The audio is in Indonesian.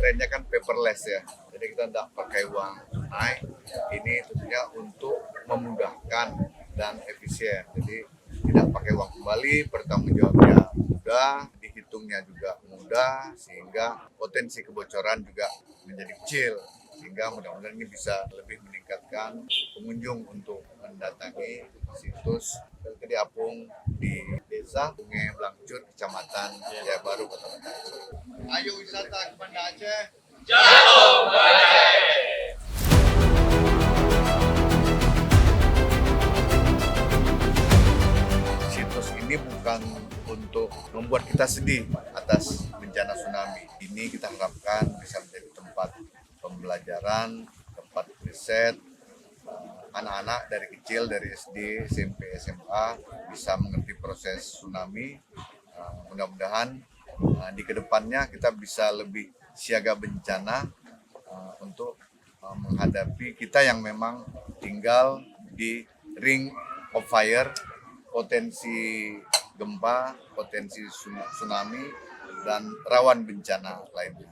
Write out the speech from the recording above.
trennya kan paperless ya, jadi kita tidak pakai uang tunai. Ini tentunya untuk memudahkan dan efisien. Jadi tidak pakai uang kembali, pertanggungjawabnya mudah, dihitungnya juga mudah, sehingga potensi kebocoran juga menjadi kecil. Sehingga mudah-mudahan ini bisa lebih meningkatkan pengunjung untuk mendatangi situs Kelkedi Apung di Desa Sungai Blangcut, Kecamatan Jaya Baru, Kota Banda Aceh. Ayo wisata ke Banda Aceh. Jatuh Aceh. Situs ini bukan untuk membuat kita sedih atas bencana tsunami. Ini kita harapkan bisa menjadi tempat pembelajaran, tempat riset, anak-anak dari kecil, dari SD, SMP, SMA bisa mengerti proses tsunami. Mudah-mudahan di kedepannya kita bisa lebih siaga bencana untuk menghadapi kita yang memang tinggal di ring of fire, potensi gempa, potensi tsunami, dan rawan bencana lainnya.